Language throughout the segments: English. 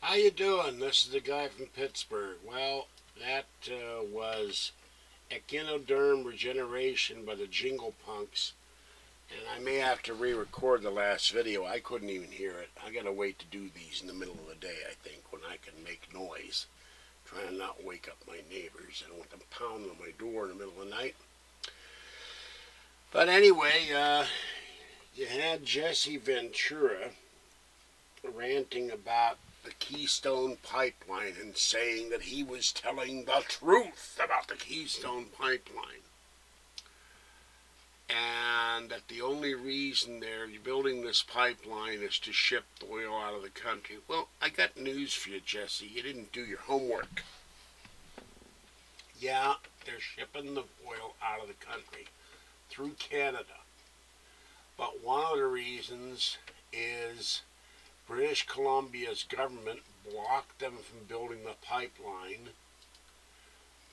How you doing? This is the guy from Pittsburgh. Well, that was echinoderm regeneration by the Jingle Punks, and I may have to re-record the last video. I couldn't even hear it. I gotta wait to do these in the middle of the day, I think, when I can make noise. Trying to not wake up my neighbors. I don't want them pounding on my door in the middle of the night. But anyway, you had Jesse Ventura ranting about the Keystone Pipeline and saying that he was telling the truth about the Keystone Pipeline. And that the only reason they're building this pipeline is to ship the oil out of the country. Well, I got news for you, Jesse. You didn't do your homework. Yeah, they're shipping the oil out of the country through Canada. But one of the reasons is British Columbia's government blocked them from building the pipeline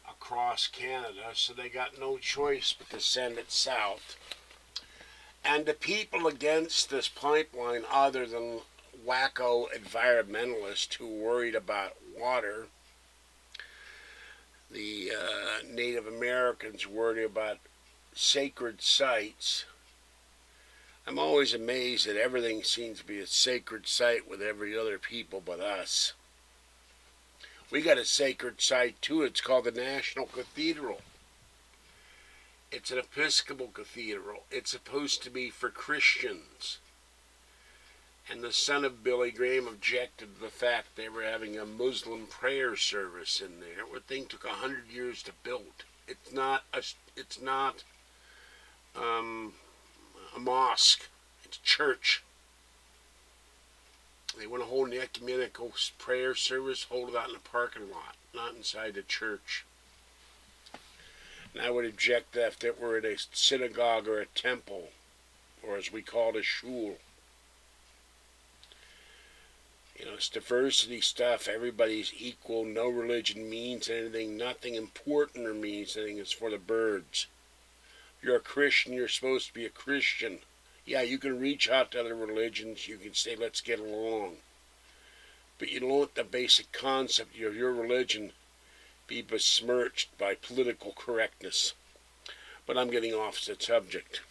across Canada, so they got no choice but to send it south. And the people against this pipeline, other than wacko environmentalists who worried about water, the Native Americans worried about sacred sites. I'm always amazed that everything seems to be a sacred site with every other people but us. We got a sacred site too. It's called the National Cathedral. It's an Episcopal cathedral. It's supposed to be for Christians. And the son of Billy Graham objected to the fact they were having a Muslim prayer service in there. The thing took 100 years to build. It's not a mosque. It's a church. They want to hold an ecumenical prayer service, hold it out in the parking lot, not inside the church. And I would object that if it were in a synagogue or a temple, or as we call it, a shul. You know, it's diversity stuff. Everybody's equal. No religion means anything. Nothing important or means anything. It's for the birds. If you're a Christian, you're supposed to be a Christian. Yeah, you can reach out to other religions. You can say, let's get along. But you don't let the basic concept of your religion be besmirched by political correctness. But I'm getting off the subject.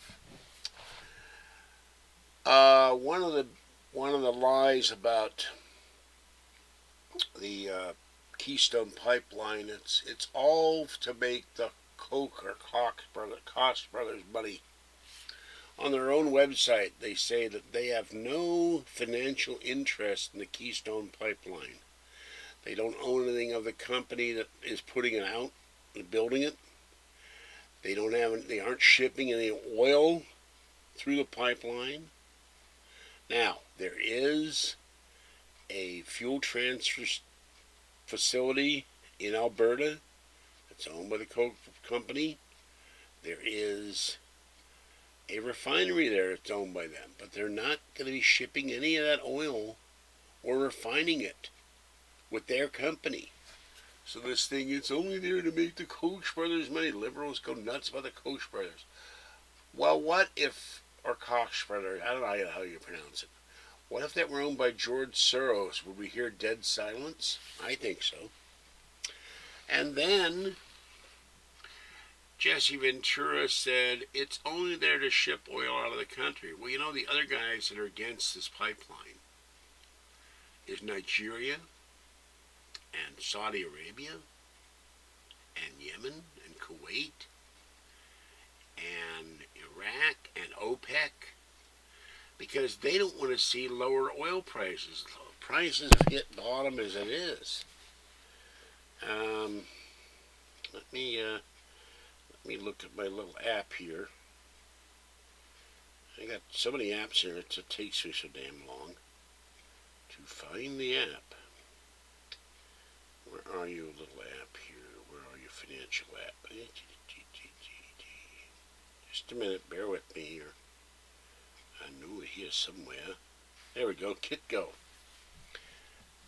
One of the lies about the Keystone Pipeline, it's all to make the Koch brothers money. On their own website, they say that they have no financial interest in the Keystone Pipeline. They don't own anything of the company that is putting it out and building it. They aren't shipping any oil through the pipeline. Now, there is a fuel transfer facility in Alberta that's owned by the Koch company. There is a refinery there that's owned by them, but they're not going to be shipping any of that oil or refining it with their company. So this thing, it's only there to make the Koch brothers money. Liberals go nuts about the Koch brothers. Well, what if, or Koch brothers, I don't know how you pronounce it. What if that were owned by George Soros? Would we hear dead silence? I think so. And then Jesse Ventura said it's only there to ship oil out of the country. Well, you know, the other guys that are against this pipeline is Nigeria and Saudi Arabia and Yemen and Kuwait and Iraq and OPEC, because they don't want to see lower oil prices. Prices have hit bottom as it is. Let me look at my little app here. I got so many apps here, it takes me so damn long to find the app. Where are you, little app here? Where are you, financial app? Just a minute, bear with me here. I knew it here somewhere. There we go, KitGo.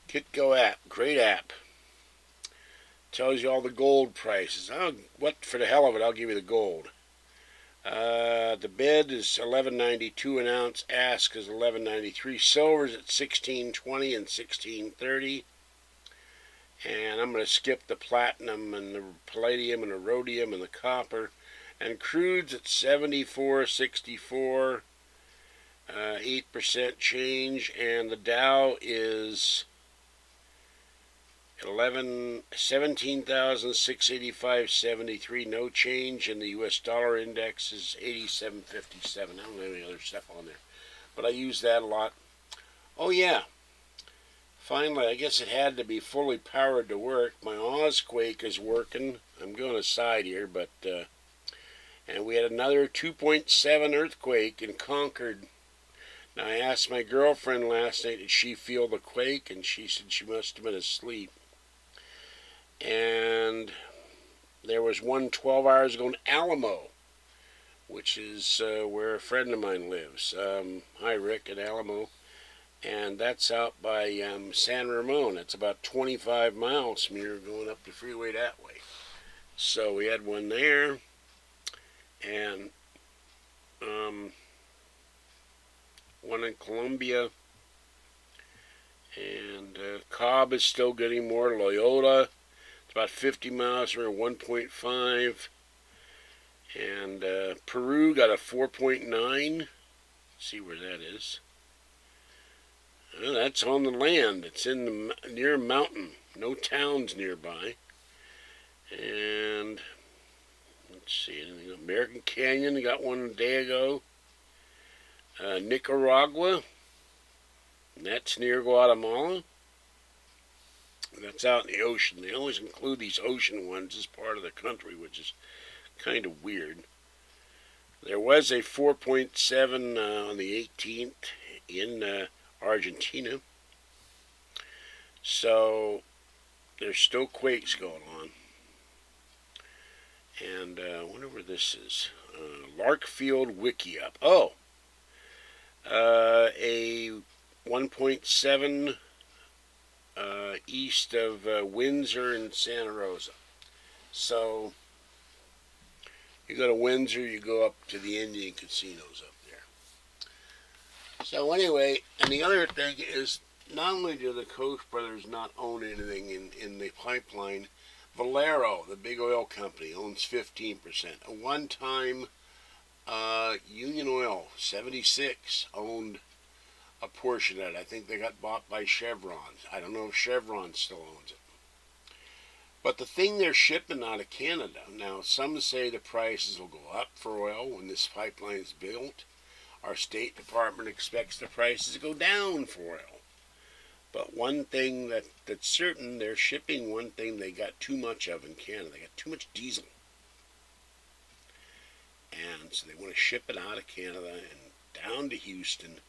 KitGo app, great app. Tells you all the gold prices. What for the hell of it, I'll give you the gold. The bid is $11.92 an ounce. Ask is $11.93. Silver's at $16.20 and $16.30. And I'm going to skip the platinum and the palladium and the rhodium and the copper. And crude's at $74.64, 8% change. And the Dow is 17,685.73, no change. And the U.S. dollar index is 87.57. I don't have any other stuff on there, but I use that a lot. Oh yeah, finally, I guess it had to be fully powered to work. My Ozquake is working. I'm going aside here, but and we had another 2.7 earthquake in Concord. Now, I asked my girlfriend last night, did she feel the quake? And she said she must have been asleep. And there was one 12 hours ago in Alamo, which is where a friend of mine lives. Hi, Rick, in Alamo. And that's out by San Ramon. It's about 25 miles from here going up the freeway that way. So we had one there. And one in Columbia. And Cobb is still getting more. Loyola, it's about 50 miles from here, 1.5. And Peru got a 4.9. Let's see where that is. That's on the land. It's in the near a mountain. No towns nearby. And let's see, anything. American Canyon got one a day ago. Nicaragua. That's near Guatemala. That's out in the ocean. They always include these ocean ones as part of the country, which is kind of weird. There was a 4.7 on the 18th in Argentina. So there's still quakes going on. And I wonder where this is. Larkfield Wiki up. Oh, a 1.7 east of Windsor and Santa Rosa. So you go to Windsor, you go up to the Indian casinos up there. So anyway, and the other thing is, not only do the Koch brothers not own anything in the pipeline, Valero, the big oil company, owns 15%. A one-time Union Oil, 76, owned a portion of it. I think they got bought by Chevron. I don't know if Chevron still owns it. But the thing they're shipping out of Canada, now some say the prices will go up for oil when this pipeline is built. Our State Department expects the prices to go down for oil. But one thing that's certain, they're shipping one thing they got too much of in Canada. They got too much diesel. And so they want to ship it out of Canada and down to Houston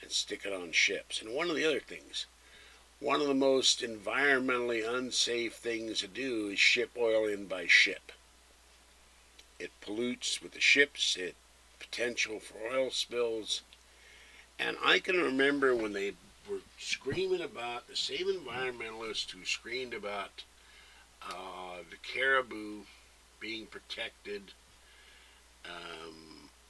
and stick it on ships. And one of the other things, one of the most environmentally unsafe things to do is ship oil in by ship. It pollutes with the ships, it potential for oil spills. And I can remember when they were screaming about, the same environmentalists who screamed about the caribou being protected. I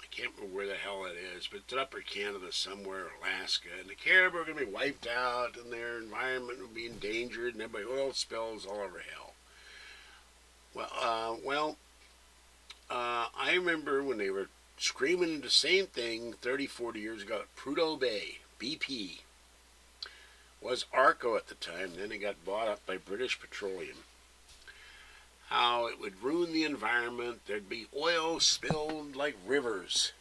can't remember where the hell it is, but it's Upper Canada somewhere, Alaska, and the caribou are going to be wiped out, and their environment will be endangered, and everybody oil spills all over hell. Well, I remember when they were screaming the same thing 30, 40 years ago at Prudhoe Bay, BP. Was Arco at the time, then it got bought up by British Petroleum. How it would ruin the environment, there'd be oil spilled like rivers.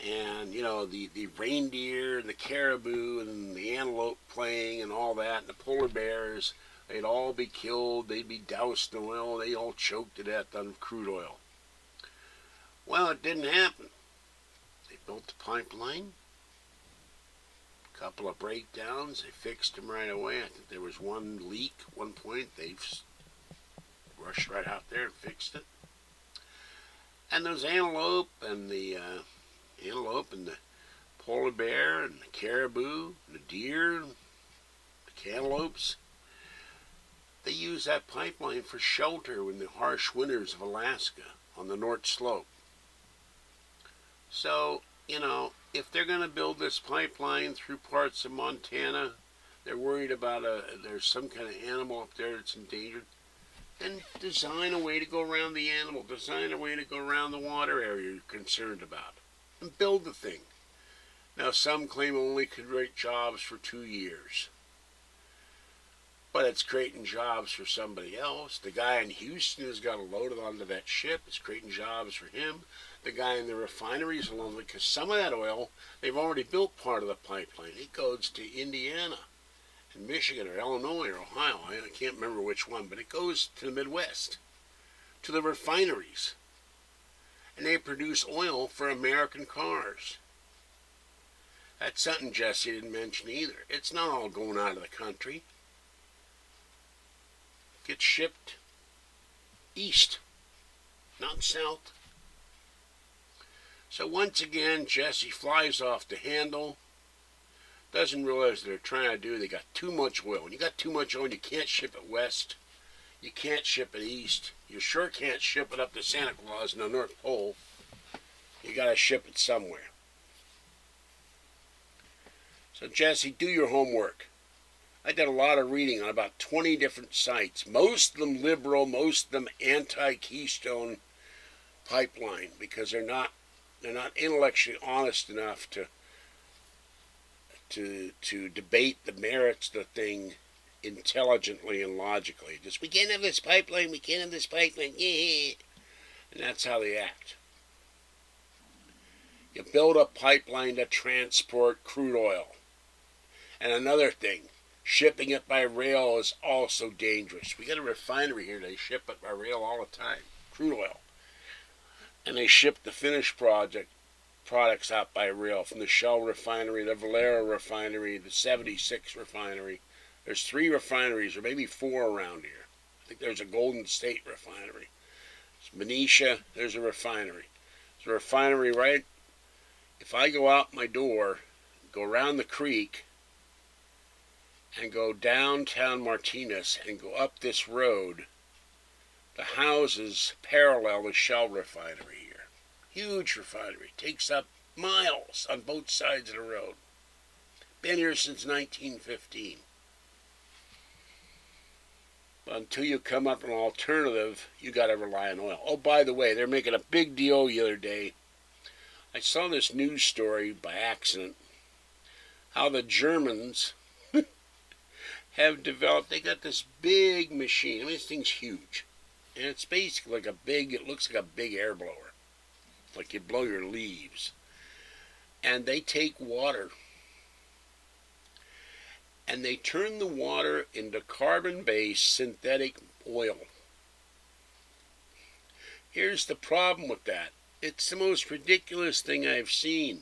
And, you know, the reindeer and the caribou and the antelope playing and all that, and the polar bears, they'd all be killed, they'd be doused in oil, they all choked to death on crude oil. Well, it didn't happen. They built the pipeline. Couple of breakdowns, they fixed them right away. I think there was one leak at one point. They rushed right out there and fixed it. And those antelope and the polar bear and the caribou and the deer, the cantaloupes, they use that pipeline for shelter in the harsh winters of Alaska on the North Slope. So, if they're going to build this pipeline through parts of Montana, they're worried about there's some kind of animal up there that's endangered, then design a way to go around the animal, design a way to go around the water area you're concerned about, and build the thing. Now, some claim only could create jobs for 2 years, but it's creating jobs for somebody else. The guy in Houston has got to load it onto that ship. It's creating jobs for him. The guy in the refineries along, because some of that oil, they've already built part of the pipeline. It goes to Indiana and Michigan or Illinois or Ohio. I can't remember which one, but it goes to the Midwest, to the refineries. And they produce oil for American cars. That's something Jesse didn't mention either. It's not all going out of the country. It gets shipped east, not south. So once again, Jesse flies off the handle. Doesn't realize they're trying to do. They got too much oil. When you got too much oil, you can't ship it west. You can't ship it east. You sure can't ship it up to Santa Claus in the North Pole. You got to ship it somewhere. So Jesse, do your homework. I did a lot of reading on about 20 different sites. Most of them liberal, most of them anti-Keystone pipeline, because they're not intellectually honest enough to debate the merits of the thing intelligently and logically. Just, we can't have this pipeline, we can't have this pipeline, yeah. And that's how they act. You build a pipeline to transport crude oil. And another thing, shipping it by rail is also dangerous. We got a refinery here, they ship it by rail all the time, crude oil. And they ship the finished products out by rail from the Shell refinery, the Valero refinery, the 76 refinery. There's 3 refineries, or maybe 4 around here. I think there's a Golden State refinery. It's Benicia, there's a refinery. There's a refinery right, if I go out my door, go around the creek, and go downtown Martinez and go up this road, the houses parallel the Shell refinery here. Huge refinery. Takes up miles on both sides of the road. Been here since 1915. But until you come up with an alternative, you got to rely on oil. Oh, by the way, they're making a big deal the other day. I saw this news story by accident. How the Germans have developed, they got this big machine. I mean, this thing's huge. And it's basically like it looks like a big air blower. It's like you blow your leaves. And they take water and they turn the water into carbon-based synthetic oil. Here's the problem with that. It's the most ridiculous thing I've seen.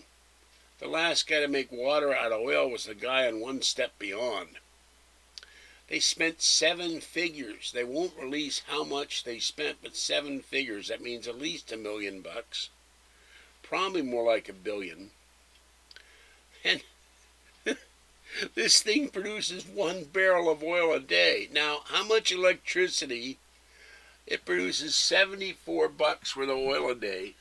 The last guy to make water out of oil was the guy on One Step Beyond. They spent 7 figures. They won't release how much they spent, but 7 figures. That means at least $1 million. Probably more like $1 billion. And this thing produces 1 barrel of oil a day. Now, how much electricity? It produces $74 worth of oil a day.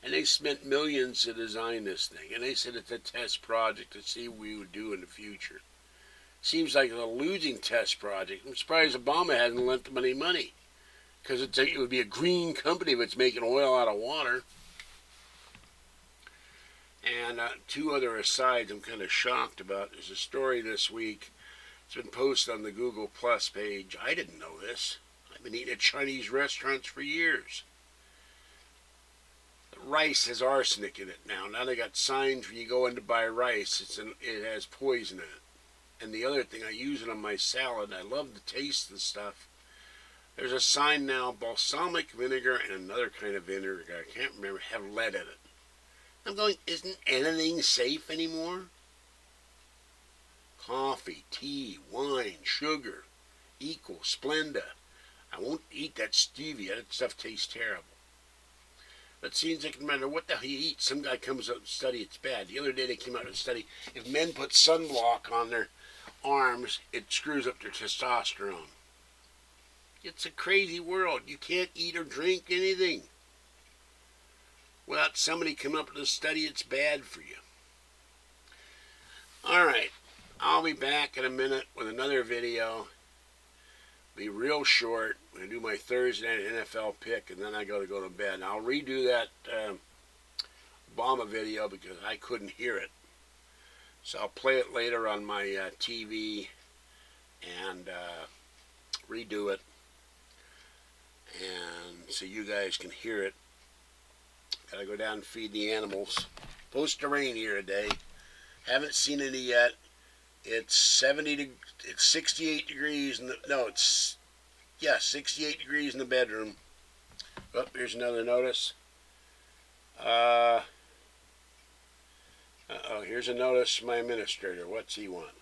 And they spent millions to design this thing. And they said it's a test project to see what we would do in the future. Seems like a losing test project. I'm surprised Obama hasn't lent them any money. Because it would be a green company that's making oil out of water. And 2 other asides I'm kind of shocked about. There's a story this week. It's been posted on the Google Plus page. I didn't know this. I've been eating at Chinese restaurants for years. The rice has arsenic in it now. Now they got signs when you go in to buy rice. It has poison in it. And the other thing, I use it on my salad. I love the taste of the stuff. There's a sign now, balsamic vinegar and another kind of vinegar, I can't remember, have lead in it. I'm going, isn't anything safe anymore? Coffee, tea, wine, sugar, Equal, Splenda. I won't eat that stevia. That stuff tastes terrible. But it seems like no matter what the hell you eat, some guy comes out and study it's bad. The other day they came out and study if men put sunblock on their arms, it screws up their testosterone. It's a crazy world. You can't eat or drink anything. without somebody coming up with a study, it's bad for you. Alright, I'll be back in a minute with another video. Be real short. I'm going to do my Thursday night NFL pick, and then I go to bed. And I'll redo that Obama video because I couldn't hear it. So I'll play it later on my TV and redo it, and so you guys can hear it. Gotta go down and feed the animals. Supposed to rain here today. Haven't seen any yet. It's 68 degrees in the, no, it's, yeah, 68 degrees in the bedroom. Oh, here's another notice. Here's a notice from my administrator. What's he want?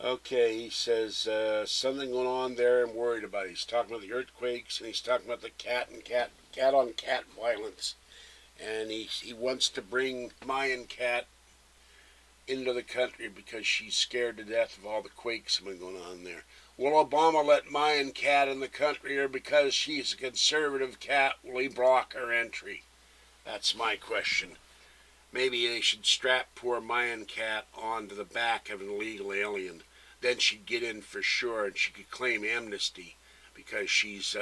Okay, he says something going on there I'm worried about. He's talking about the earthquakes, and he's talking about the cat on cat violence. And he wants to bring Mayan Cat into the country because she's scared to death of all the quakes that have been going on there. Will Obama let Mayan Cat in the country, or because she's a conservative cat, will he block her entry? That's my question. Maybe they should strap poor Mayan Cat onto the back of an illegal alien. Then she'd get in for sure, and she could claim amnesty because she's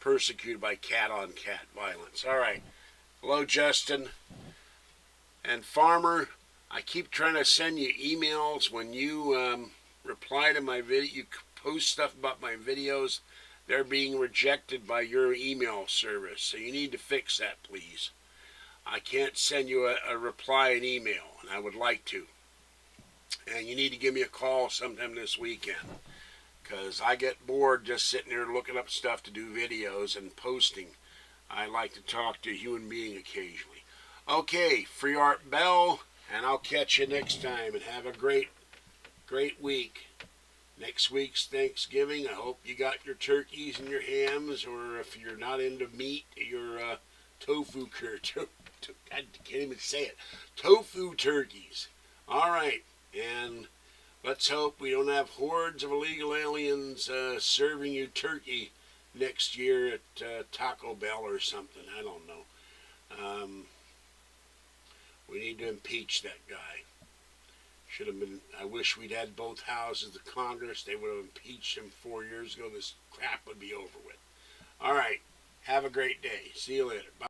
persecuted by cat-on-cat violence. All right. Hello, Justin. And Farmer, I keep trying to send you emails when you reply to my video. You post stuff about my videos. They're being rejected by your email service, so you need to fix that, please. I can't send you a reply in email, and I would like to. And you need to give me a call sometime this weekend, because I get bored just sitting there looking up stuff to do videos and posting. I like to talk to a human being occasionally. Okay, Free Art Bell, and I'll catch you next time, and have a great week. Next week's Thanksgiving. I hope you got your turkeys and your hams, or if you're not into meat, your tofu curd. I can't even say it. Tofu turkeys. All right, and let's hope we don't have hordes of illegal aliens serving you turkey next year at Taco Bell or something. I don't know. We need to impeach that guy. Should have been. I wish we'd had both houses of Congress. They would have impeached him 4 years ago. This crap would be over with. All right. Have a great day. See you later. Bye.